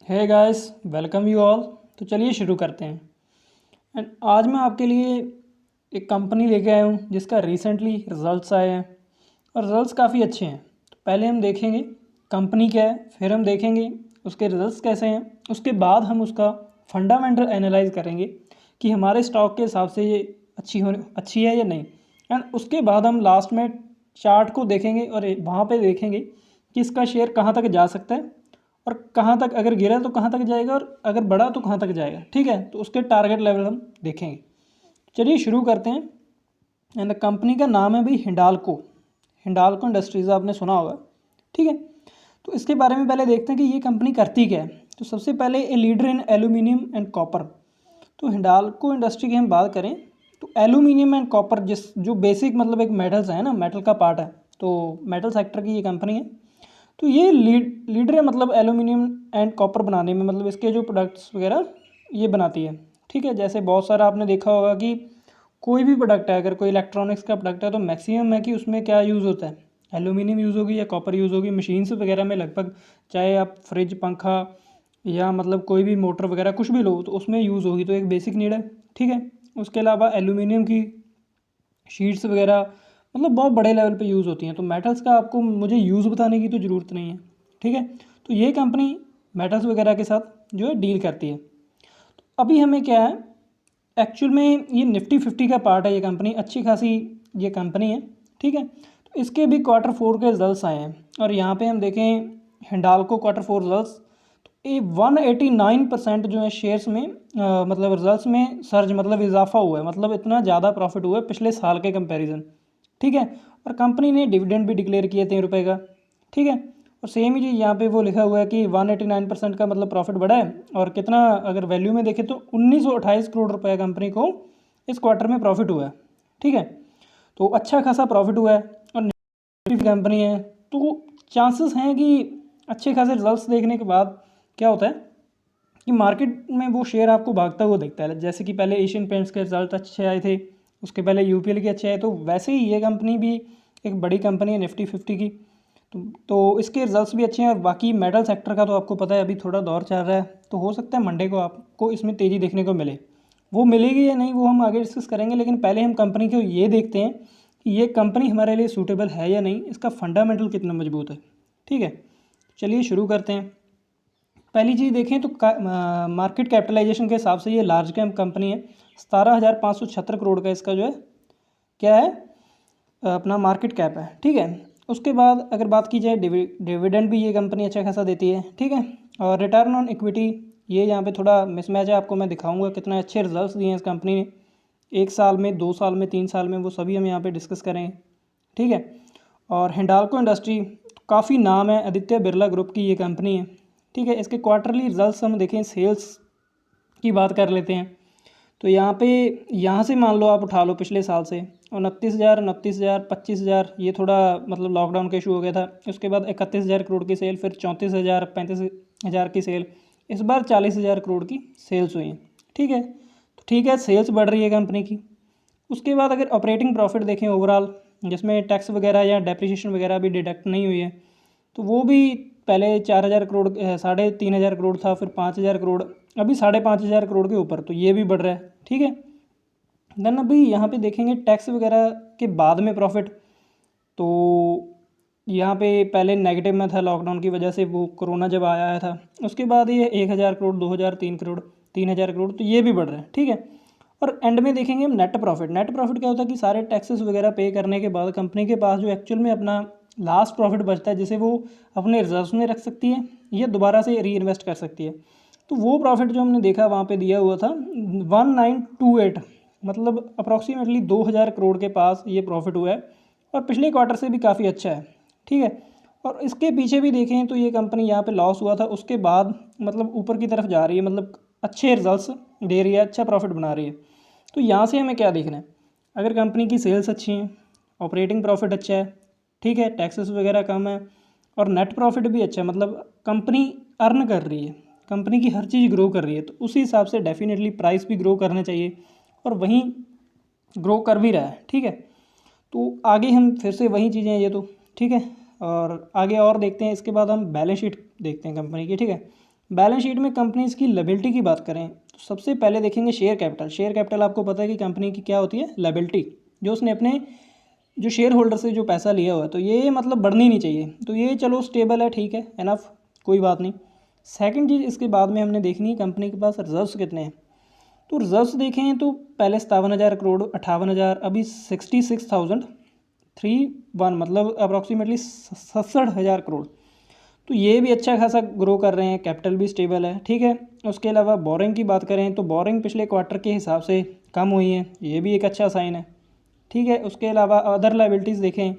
Hey guys, welcome you all. तो चलिए शुरू करते हैं। एंड आज मैं आपके लिए एक कंपनी लेके आया हूँ जिसका रिसेंटली रिजल्ट्स आए हैं और रिजल्ट्स काफ़ी अच्छे हैं। तो पहले हम देखेंगे कंपनी क्या है, फिर हम देखेंगे उसके रिजल्ट्स कैसे हैं, उसके बाद हम उसका फंडामेंटल एनालाइज करेंगे कि हमारे स्टॉक के हिसाब से ये अच्छी है या नहीं। एंड उसके बाद हम लास्ट में चार्ट को देखेंगे और वहाँ पे देखेंगे कि इसका शेयर कहाँ तक जा सकता है और कहाँ तक, अगर गिरा तो कहाँ तक जाएगा और अगर बढ़ा तो कहाँ तक जाएगा। ठीक है, तो उसके टारगेट लेवल हम देखेंगे। चलिए शुरू करते हैं। एंड कंपनी का नाम है भाई हिंडाल्को। हिंडाल्को इंडस्ट्रीज़ आपने सुना होगा। ठीक है, तो इसके बारे में पहले देखते हैं कि ये कंपनी करती क्या है। तो सबसे पहले a leader in aluminium and copper. तो हिंडाल्को इंडस्ट्री की हम बात करें तो एल्यूमिनियम एंड कॉपर जो बेसिक मतलब एक मेटल्स है ना, मेटल का पार्ट है, तो मेटल सेक्टर की ये कंपनी है। तो ये लीडर है मतलब एल्यूमिनियम एंड कॉपर बनाने में, मतलब इसके जो प्रोडक्ट्स वगैरह ये बनाती है। ठीक है, जैसे बहुत सारा आपने देखा होगा कि कोई भी प्रोडक्ट है, अगर कोई इलेक्ट्रॉनिक्स का प्रोडक्ट है तो मैक्सिमम है कि उसमें क्या यूज़ होता है, एल्यूमिनियम यूज़ होगी या कॉपर यूज़ होगी। मशीन्स वगैरह में लगभग, चाहे आप फ्रिज, पंखा या मतलब कोई भी मोटर वगैरह कुछ भी लो तो उसमें यूज़ होगी, तो एक बेसिक नीड है। ठीक है, उसके अलावा एल्यूमिनियम की शीट्स वगैरह मतलब बहुत बड़े लेवल पे यूज़ होती हैं। तो मेटल्स का आपको मुझे यूज़ बताने की तो ज़रूरत नहीं है। ठीक है, तो ये कंपनी मेटल्स वगैरह के साथ जो है डील करती है। तो अभी हमें क्या है, एक्चुअल में ये निफ्टी 50 का पार्ट है। ये कंपनी अच्छी खासी ये कंपनी है। ठीक है, तो इसके भी Q4 के रिजल्ट्स आए हैं और यहाँ पे हम देखें हिंडाल्को Q4 रिजल्ट्स, तो ये 189% जो है शेयर्स में मतलब रिजल्ट्स में सर्ज मतलब इजाफा हुआ है, मतलब इतना ज़्यादा प्रॉफिट हुआ है पिछले साल के कंपैरिजन। ठीक है, और कंपनी ने डिविडेंड भी डिक्लेयर किए 3 रुपये का। ठीक है, और सेम ही चीज़ यहाँ पे वो लिखा हुआ है कि 189% का मतलब प्रॉफिट बढ़ा है और कितना, अगर वैल्यू में देखें तो 1928 करोड़ रुपए कंपनी को इस क्वार्टर में प्रॉफिट हुआ है। ठीक है, तो अच्छा खासा प्रॉफिट हुआ है और नेगेटिव कंपनी है, तो चांसेस हैं कि अच्छे खासे रिजल्ट्स देखने के बाद क्या होता है कि मार्केट में वो शेयर आपको भागता हुआ दिखता है। जैसे कि पहले एशियन पेंट्स के रिजल्ट अच्छे आए थे, उसके पहले यूपीएल के अच्छे आए, तो वैसे ही ये कंपनी भी एक बड़ी कंपनी है निफ्टी 50 की। तो इसके रिजल्ट्स भी अच्छे हैं। और बाकी मेटल सेक्टर का तो आपको पता है अभी थोड़ा दौर चल रहा है, तो हो सकता है मंडे को आपको इसमें तेज़ी देखने को मिले। वो मिलेगी या नहीं वो हम आगे डिस्कस करेंगे, लेकिन पहले हम कंपनी को ये देखते हैं कि ये कंपनी हमारे लिए सूटेबल है या नहीं, इसका फंडामेंटल कितना मजबूत है। ठीक है, चलिए शुरू करते हैं। पहली चीज़ देखें तो मार्केट कैपिटलाइजेशन के हिसाब से ये लार्ज कैप कंपनी है। 17,576 करोड़ का इसका जो है क्या है, अपना मार्केट कैप है। ठीक है, उसके बाद अगर बात की जाए डिविडेंड भी ये कंपनी अच्छा खासा देती है। ठीक है, और रिटर्न ऑन इक्विटी ये यहाँ पे थोड़ा मिसमैच है, आपको मैं दिखाऊंगा कितने अच्छे रिजल्ट्स दिए हैं इस कंपनी ने 1 साल में, 2 साल में, 3 साल में, वो सभी हम यहाँ पे डिस्कस करेंगे। ठीक है, और हिंडाल्को इंडस्ट्री काफ़ी नाम है, आदित्य बिरला ग्रुप की ये कंपनी है। ठीक है, इसके क्वार्टरली रिजल्ट्स हम देखें, सेल्स की बात कर लेते हैं। तो यहाँ पे यहाँ से मान लो आप उठा लो पिछले साल से 29,000, 25,000, ये थोड़ा मतलब लॉकडाउन का इशू हो गया था। उसके बाद 31,000 करोड़ की सेल, फिर 34,000, 35,000 की सेल, इस बार 40,000 करोड़ की सेल्स हुई हैं। ठीक है, तो ठीक है, सेल्स बढ़ रही है कंपनी की। उसके बाद अगर ऑपरेटिंग प्रॉफिट देखें ओवरऑल, जिसमें टैक्स वगैरह या डेप्रिसिएशन वगैरह भी डिडक्ट नहीं हुई है, तो वो भी पहले 4,000 करोड़ 3,500 करोड़ था, फिर 5,000 करोड़, अभी 5,500 करोड़ के ऊपर, तो ये भी बढ़ रहा है। ठीक है, देन अभी यहाँ पे देखेंगे टैक्स वगैरह के बाद में प्रॉफिट, तो यहाँ पे पहले नेगेटिव में था लॉकडाउन की वजह से, वो कोरोना जब आया था, उसके बाद ये 1,000 करोड़, 2,000, 3 करोड़, 3,000 करोड़, तो ये भी बढ़ रहा है। ठीक है, और एंड में देखेंगे हम नेट प्रॉफिट। नेट प्रॉफिट क्या होता है कि सारे टैक्सेस वगैरह पे करने के बाद कंपनी के पास जो एक्चुअल में अपना लास्ट प्रॉफिट बचता है, जिसे वो अपने रिजर्व्स में रख सकती है या दोबारा से री इन्वेस्ट कर सकती है। तो वो प्रॉफिट जो हमने देखा वहाँ पे दिया हुआ था 1928, मतलब अप्रॉक्सीमेटली 2,000 करोड़ के पास ये प्रॉफिट हुआ है और पिछले क्वार्टर से भी काफ़ी अच्छा है। ठीक है, और इसके पीछे भी देखें तो ये कंपनी यहाँ पे लॉस हुआ था, उसके बाद मतलब ऊपर की तरफ जा रही है, मतलब अच्छे रिजल्ट्स दे रही है, अच्छा प्रॉफिट बना रही है। तो यहाँ से हमें क्या देखना है, अगर कंपनी की सेल्स अच्छी हैं, ऑपरेटिंग प्रॉफिट अच्छा है, ठीक है, टैक्सेस वगैरह कम है और नेट प्रॉफिट भी अच्छा है, मतलब कंपनी अर्न कर रही है, कंपनी की हर चीज़ ग्रो कर रही है, तो उसी हिसाब से डेफिनेटली प्राइस भी ग्रो करना चाहिए और वहीं ग्रो कर भी रहा है। ठीक है, तो आगे हम फिर से वही चीज़ें हैं ये तो। ठीक है, और आगे और देखते हैं, इसके बाद हम बैलेंस शीट देखते हैं कंपनी की। ठीक है, बैलेंस शीट में कंपनीज की लायबिलिटी की बात करें तो सबसे पहले देखेंगे शेयर कैपिटल। शेयर कैपिटल आपको पता है कि कंपनी की क्या होती है, लायबिलिटी, जो उसने अपने जो शेयर होल्डर से जो पैसा लिया हुआ है, तो ये मतलब बढ़नी नहीं चाहिए। तो ये चलो स्टेबल है, ठीक है, एनफ, कोई बात नहीं। सेकंड चीज़ इसके बाद में हमने देखनी है कंपनी के पास रिजर्व्स कितने हैं। तो रिजर्व्स देखें तो पहले 57,000 करोड़, 58,000, अभी 66,031, मतलब अप्रॉक्सीमेटली 67,000 करोड़। तो ये भी अच्छा खासा ग्रो कर रहे हैं, कैपिटल भी स्टेबल है, ठीक है। उसके अलावा बोरिंग की बात करें तो बोरिंग पिछले क्वार्टर के हिसाब से कम हुई है, ये भी एक अच्छा साइन है, ठीक है। उसके अलावा अदर लायबिलिटीज़ देखें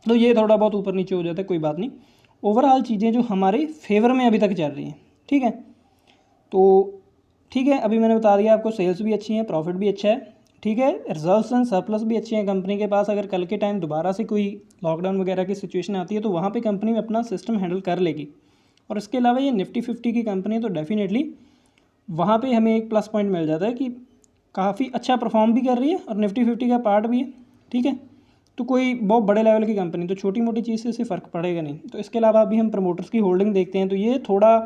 तो ये थोड़ा बहुत ऊपर नीचे हो जाता है, कोई बात नहीं। ओवरऑल चीज़ें जो हमारे फेवर में अभी तक चल रही हैं, ठीक है। तो ठीक है, अभी मैंने बता दिया आपको, सेल्स भी अच्छी हैं, प्रॉफिट भी अच्छा है, ठीक है। रिजर्व्स एंड सरप्लस भी अच्छे हैं कंपनी के पास। अगर कल के टाइम दोबारा से कोई लॉकडाउन वगैरह की सिचुएशन आती है तो वहाँ पे कंपनी में अपना सिस्टम हैंडल कर लेगी। और इसके अलावा ये निफ्टी 50 की कंपनी है, तो डेफिनेटली वहाँ पे हमें एक प्लस पॉइंट मिल जाता है कि काफ़ी अच्छा परफॉर्म भी कर रही है और निफ्टी 50 का पार्ट भी है, ठीक है। तो कोई बहुत बड़े लेवल की कंपनी, तो छोटी मोटी चीज़ से इससे फ़र्क पड़ेगा नहीं। तो इसके अलावा अभी हम प्रमोटर्स की होल्डिंग देखते हैं तो ये थोड़ा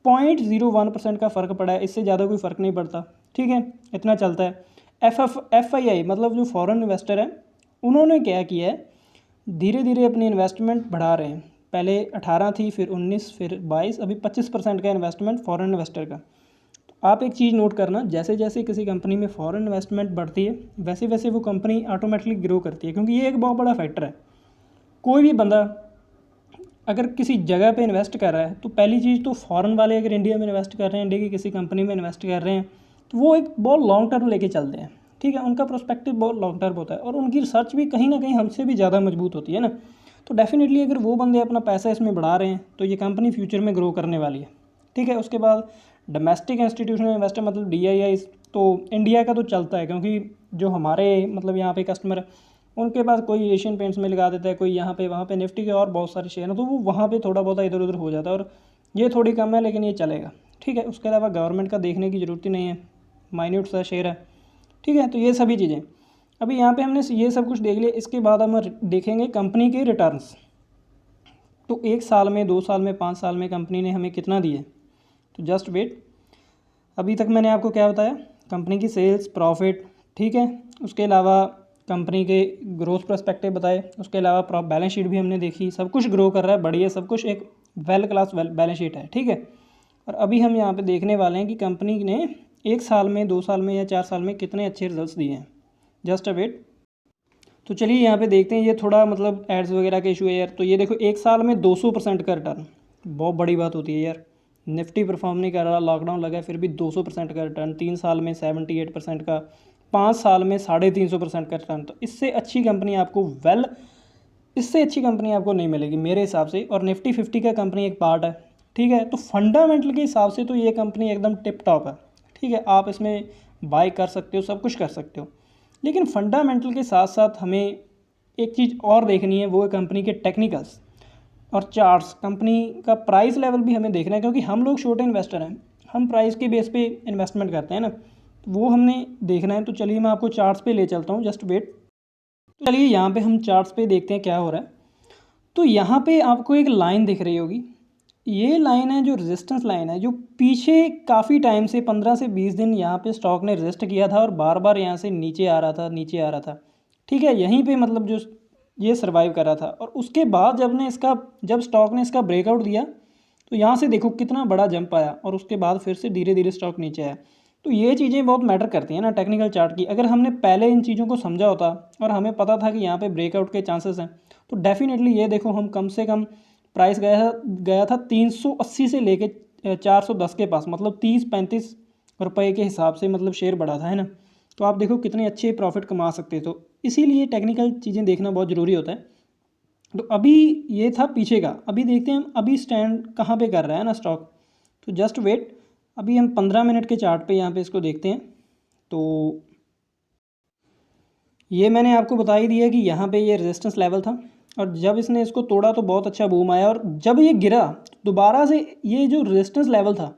0.01% का फ़र्क पड़ा है, इससे ज़्यादा कोई फ़र्क नहीं पड़ता, ठीक है, इतना चलता है। FII मतलब जो फॉरेन इन्वेस्टर है, उन्होंने क्या किया है, धीरे धीरे अपनी इन्वेस्टमेंट बढ़ा रहे हैं। पहले 18 थी, फिर 19, फिर 22, अभी 25% का इन्वेस्टमेंट फॉरेन इन्वेस्टर का। तो आप एक चीज़ नोट करना, जैसे जैसे किसी कंपनी में फॉरेन इन्वेस्टमेंट बढ़ती है वैसे वैसे वो कंपनी ऑटोमेटिकली ग्रो करती है, क्योंकि ये एक बहुत बड़ा फैक्टर है। कोई भी बंदा अगर किसी जगह पे इन्वेस्ट कर रहा है तो पहली चीज़ तो फॉरेन वाले अगर इंडिया में इन्वेस्ट कर रहे हैं, इंडिया की किसी कंपनी में इन्वेस्ट कर रहे हैं, तो वो एक बहुत लॉन्ग टर्म लेके चलते हैं, ठीक है। उनका प्रोस्पेक्टिव बहुत लॉन्ग टर्म होता है और उनकी रिसर्च भी कहीं ना कहीं हमसे भी ज़्यादा मजबूत होती है ना। तो डेफिनेटली अगर वो बंदे अपना पैसा इसमें बढ़ा रहे हैं तो ये कंपनी फ्यूचर में ग्रो करने वाली है, ठीक है। उसके बाद डोमेस्टिक इंस्टीट्यूशनल इन्वेस्टर मतलब DII, तो इंडिया का तो चलता है, क्योंकि जो हमारे मतलब यहाँ पे कस्टमर है उनके पास कोई एशियन पेंट्स में लगा देता है, कोई यहाँ पे वहाँ पे, निफ्टी के और बहुत सारे शेयर हैं, तो वो वहाँ पे थोड़ा बहुत इधर उधर हो जाता है और ये थोड़ी कम है, लेकिन ये चलेगा, ठीक है। उसके अलावा गवर्नमेंट का देखने की ज़रूरत ही नहीं है, माइन्यूट सा शेयर है, ठीक है। तो ये सभी चीज़ें अभी यहाँ पे हमने ये सब कुछ देख लिया। इसके बाद हम देखेंगे कंपनी के रिटर्न्स। तो 1 साल में, 2 साल में, 5 साल में कंपनी ने हमें कितना दिया है, तो जस्ट वेट। अभी तक मैंने आपको क्या बताया, कंपनी की सेल्स, प्रॉफिट, ठीक है। उसके अलावा कंपनी के ग्रोथ पर्सपेक्टिव बताए, उसके अलावा बैलेंस शीट भी हमने देखी, सब कुछ ग्रो कर रहा है, बढ़िया, सब कुछ एक वेल क्लास बैलेंस शीट है, ठीक है। और अभी हम यहाँ पे देखने वाले हैं कि कंपनी ने 1 साल में, 2 साल में या 4 साल में कितने अच्छे रिजल्ट्स दिए हैं। Just a wait. तो चलिए यहाँ पे देखते हैं, ये थोड़ा मतलब एड्स वगैरह का इशू है यार। तो ये देखो 1 साल में 200% का रिटर्न, बहुत बड़ी बात होती है यार। निफ्टी परफॉर्म नहीं कर रहा, लॉकडाउन लगा है, फिर भी 200% का रिटर्न। 3 साल में 78% का, 5 साल में 350% का रिटर्न। तो इससे अच्छी कंपनी आपको इससे अच्छी कंपनी आपको नहीं मिलेगी मेरे हिसाब से। और निफ्टी 50 का कंपनी एक पार्ट है, ठीक है। तो फंडामेंटल के हिसाब से तो ये कंपनी एकदम टिप टॉप है, ठीक है। आप इसमें बाय कर सकते हो, सब कुछ कर सकते हो, लेकिन फंडामेंटल के साथ साथ हमें एक चीज़ और देखनी है, वो है कंपनी के टेक्निकल्स और चार्ट्स। कंपनी का प्राइस लेवल भी हमें देखना है, क्योंकि हम लोग छोटे इन्वेस्टर हैं, हम प्राइस के बेस पे इन्वेस्टमेंट करते हैं ना, तो वो हमने देखना है। तो चलिए मैं आपको चार्ट्स पे ले चलता हूँ, जस्ट वेट। तो चलिए यहाँ पे हम चार्ट्स पे देखते हैं क्या हो रहा है। तो यहाँ पे आपको एक लाइन दिख रही होगी, ये लाइन है जो रेजिस्टेंस लाइन है, जो पीछे काफ़ी टाइम से 15 से 20 दिन यहाँ पे स्टॉक ने रेजिस्ट किया था और बार बार यहाँ से नीचे आ रहा था, नीचे आ रहा था, ठीक है। यहीं पे मतलब जो ये सर्वाइव कर रहा था, और उसके बाद जब स्टॉक ने इसका ब्रेकआउट दिया तो यहाँ से देखो कितना बड़ा जंप आया, और उसके बाद फिर से धीरे धीरे स्टॉक नीचे आया। तो ये चीज़ें बहुत मैटर करती हैं ना टेक्निकल चार्ट की। अगर हमने पहले इन चीज़ों को समझा होता और हमें पता था कि यहाँ पे ब्रेकआउट के चांसेस हैं, तो डेफिनेटली ये देखो हम कम से कम प्राइस गया था 380 से लेके 410 के पास, मतलब 30-35 रुपए के हिसाब से मतलब शेयर बढ़ा था, है ना। तो आप देखो कितने अच्छे प्रॉफिट कमा सकते। तो इसीलिए टेक्निकल चीज़ें देखना बहुत ज़रूरी होता है। तो अभी ये था पीछे का, अभी देखते हैं हम अभी स्टैंड कहाँ पे कर रहा है ना स्टॉक। तो जस्ट वेट, अभी हम 15 मिनट के चार्ट पे यहाँ पे इसको देखते हैं। तो ये मैंने आपको बता ही दिया कि यहाँ पे ये रेजिस्टेंस लेवल था, और जब इसने इसको तोड़ा तो बहुत अच्छा बूम आया, और जब ये गिरा दोबारा से ये जो रेजिस्टेंस लेवल था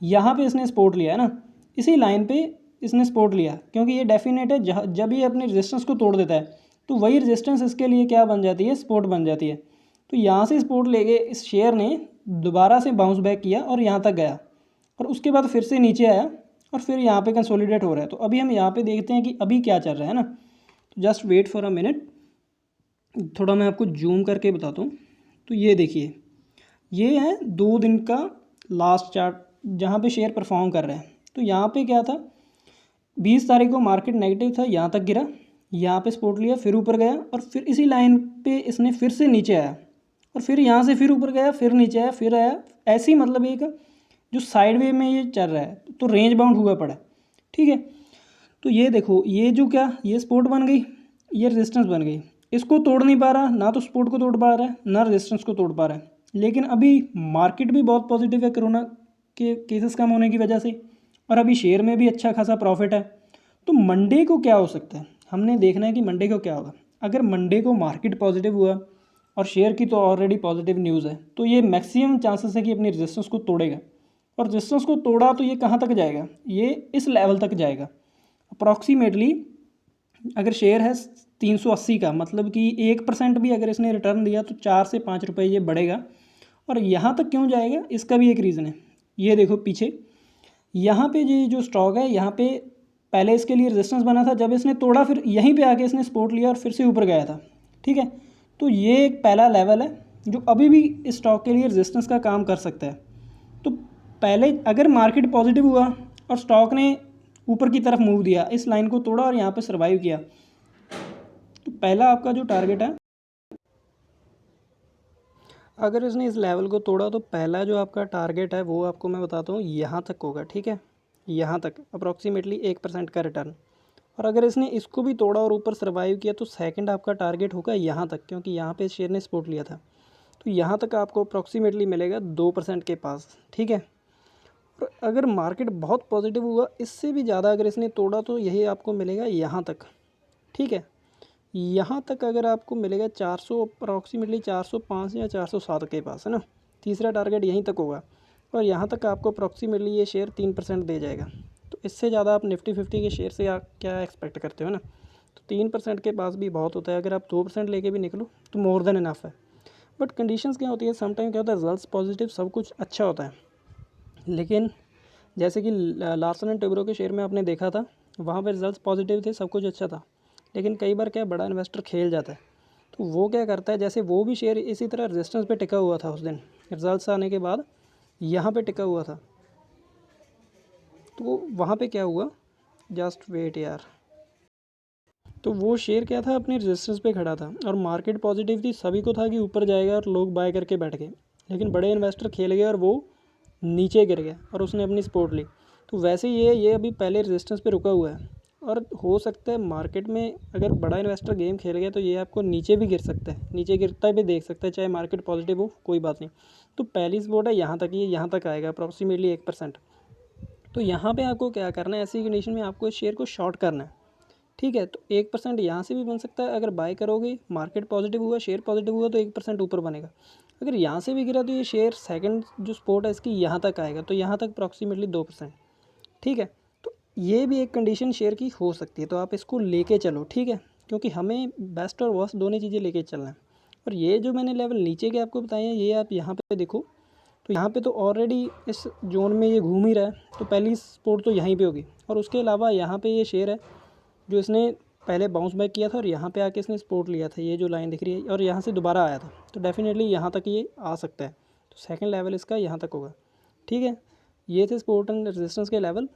यहाँ पे इसने सपोर्ट लिया है ना, इसी लाइन पे इसने सपोर्ट लिया, क्योंकि ये डेफिनेट है जब ये अपने रेजिस्टेंस को तोड़ देता है तो वही रेजिस्टेंस इसके लिए क्या बन जाती है, सपोर्ट बन जाती है। तो यहाँ से सपोर्ट लेके इस शेयर ने दोबारा से बाउंस बैक किया और यहाँ तक गया और उसके बाद फिर से नीचे आया और फिर यहाँ पे कंसोलिडेट हो रहा है। तो अभी हम यहाँ पे देखते हैं कि अभी क्या चल रहा है ना। तो just wait for a minute, थोड़ा मैं आपको जूम करके बताता हूँ। तो ये देखिए, ये है 2 दिन का लास्ट चार्ट जहाँ पे शेयर परफॉर्म कर रहा है। तो यहाँ पे क्या था, 20 तारीख को मार्केट नेगेटिव था, यहाँ तक गिरा, यहाँ पे सपोर्ट लिया, फिर ऊपर गया और फिर इसी लाइन पे इसने फिर से नीचे आया और फिर यहाँ से फिर ऊपर गया, फिर नीचे आया, फिर आया। ऐसे ही मतलब एक जो साइड वे में ये चल रहा है, तो रेंज बाउंड हुआ पड़ा है। ठीक है, तो ये देखो, ये जो क्या, ये सपोर्ट बन गई, ये रेजिस्टेंस बन गई। इसको तोड़ नहीं पा रहा, ना तो सपोर्ट को तोड़ पा रहा है, ना रेजिस्टेंस को तोड़ पा रहा है। लेकिन अभी मार्केट भी बहुत पॉजिटिव है कोरोना के केसेस कम होने की वजह से, और अभी शेयर में भी अच्छा खासा प्रॉफिट है। तो मंडे को क्या हो सकता है, हमने देखना है कि मंडे को क्या होगा। अगर मंडे को मार्केट पॉजिटिव हुआ और शेयर की तो ऑलरेडी पॉजिटिव न्यूज़ है, तो ये मैक्सिमम चांसेस है कि अपनी रेजिस्टेंस को तोड़ेगा। और रेजिस्टेंस को तोड़ा तो ये कहाँ तक जाएगा, ये इस लेवल तक जाएगा अप्रॉक्सीमेटली। अगर शेयर है 380 का, मतलब कि 1% भी अगर इसने रिटर्न दिया तो 4 से 5 रुपये ये बढ़ेगा। और यहाँ तक क्यों जाएगा, इसका भी एक रीज़न है। ये देखो पीछे, यहाँ पे ये जो स्टॉक है, यहाँ पे पहले इसके लिए रेजिस्टेंस बना था, जब इसने तोड़ा फिर यहीं पे आके इसने सपोर्ट लिया और फिर से ऊपर गया था। ठीक है, तो ये एक पहला लेवल है जो अभी भी इस स्टॉक के लिए रेजिस्टेंस का काम कर सकता है। तो पहले अगर मार्केट पॉजिटिव हुआ और स्टॉक ने ऊपर की तरफ मूव दिया, इस लाइन को तोड़ा और यहाँ पे सर्वाइव किया, तो पहला आपका जो टारगेट है, अगर इसने इस लेवल को तोड़ा तो पहला जो आपका टारगेट है वो आपको मैं बताता हूँ यहाँ तक होगा। ठीक है, यहाँ तक अप्रॉक्सीमेटली 1% का रिटर्न। और अगर इसने इसको भी तोड़ा और ऊपर सर्वाइव किया तो सेकंड आपका टारगेट होगा यहाँ तक, क्योंकि यहाँ पे शेयर ने सपोर्ट लिया था। तो यहाँ तक आपको अप्रॉक्सीमेटली मिलेगा 2% के पास। ठीक है, और अगर मार्केट बहुत पॉजिटिव हुआ, इससे भी ज़्यादा अगर इसने तोड़ा तो यही आपको मिलेगा यहाँ तक। ठीक है, यहाँ तक अगर आपको मिलेगा 400, अप्रॉक्सीमेटली 405 या 407 के पास, है ना। तीसरा टारगेट यहीं तक होगा और यहाँ तक आपको अप्रॉक्सीमेटली ये शेयर 3% दे जाएगा। तो इससे ज़्यादा आप निफ्टी 50 के शेयर से आप क्या एक्सपेक्ट करते हो ना। तो 3% के पास भी बहुत होता है। अगर आप 2% लेके भी निकलो तो मोर देन इनफ है। बट कंडीशंस क्या होती है, समटाइम क्या होता है, रिजल्ट्स पॉजिटिव, सब कुछ अच्छा होता है, लेकिन जैसे कि लार्सन एंड टुब्रो के शेयर में आपने देखा था, वहाँ पर रिजल्ट्स पॉजिटिव थे, सब कुछ अच्छा था, लेकिन कई बार क्या बड़ा इन्वेस्टर खेल जाता है। तो वो क्या करता है, जैसे वो भी शेयर इसी तरह रेजिस्टेंस पे टिका हुआ था, उस दिन रिजल्ट्स आने के बाद यहाँ पे टिका हुआ था। तो वहाँ पे क्या हुआ, जस्ट वेट यार, तो वो शेयर क्या था, अपने रेजिस्टेंस पे खड़ा था और मार्केट पॉजिटिव थी, सभी को था कि ऊपर जाएगा और लोग बाय करके बैठ गए, लेकिन बड़े इन्वेस्टर खेल गए और वो नीचे गिर गया और उसने अपनी सपोर्ट ली। तो वैसे ये अभी पहले रेजिस्टेंस पे रुका हुआ है और हो सकता है मार्केट में अगर बड़ा इन्वेस्टर गेम खेल गया तो ये आपको नीचे भी गिर सकता है, नीचे गिरता भी देख सकता है, चाहे मार्केट पॉजिटिव हो, कोई बात नहीं। तो पहली सपोर्ट है यहाँ तक, ये यहाँ तक आएगा अप्रॉक्सीमेटली 1%। तो यहाँ पे आपको क्या करना है, ऐसी कंडीशन में आपको इस शेयर को शॉर्ट करना है। ठीक है, तो 1% यहाँ से भी बन सकता है, अगर बाय करोगे, मार्केट पॉजिटिव हुआ, शेयर पॉजिटिव हुआ तो 1% ऊपर बनेगा। अगर यहाँ से भी गिरा तो ये शेयर सेकंड जो सपोर्ट है इसकी यहाँ तक आएगा, तो यहाँ तक अप्रॉक्सीमेटली 2%। ठीक है, तो ये भी एक कंडीशन शेयर की हो सकती है, तो आप इसको लेके चलो। ठीक है, क्योंकि हमें बेस्ट और वर्स्ट दोनों चीज़ें लेके चलना है। और ये जो मैंने लेवल नीचे के आपको बताए हैं, ये आप यहाँ पे देखो, तो यहाँ पे तो ऑलरेडी इस जोन में ये घूम ही रहा है, तो पहली सपोर्ट तो यहीं पे होगी। और उसके अलावा यहाँ पे ये शेयर है जो इसने पहले बाउंस बैक किया था और यहाँ पे आके इसने सपोर्ट लिया था, ये जो लाइन दिख रही है, और यहाँ से दोबारा आया था, तो डेफिनेटली यहाँ तक ये आ सकता है। तो सेकंड लेवल इसका यहाँ तक होगा। ठीक है, ये थे सपोर्ट एंड रेजिस्टेंस के लेवल।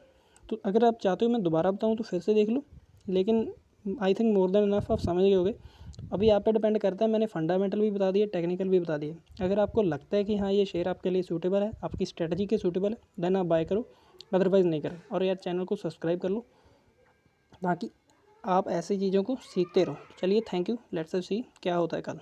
तो अगर आप चाहते हो मैं दोबारा बताऊँ तो फिर से देख लो, लेकिन I think more than enough आप समझ गए होगे। अभी आप पे डिपेंड करता है, मैंने फंडामेंटल भी बता दिए, टेक्निकल भी बता दिए। अगर आपको लगता है कि हाँ ये शेयर आपके लिए सूटेबल है, आपकी स्ट्रेटजी के सूटेबल है, देन आप बाय करो, अदरवाइज़ नहीं करें। और यार चैनल को सब्सक्राइब कर लो ताकि आप ऐसी चीज़ों को सीखते रहो। चलिए, थैंक यू, लेट्स सी क्या होता है कल।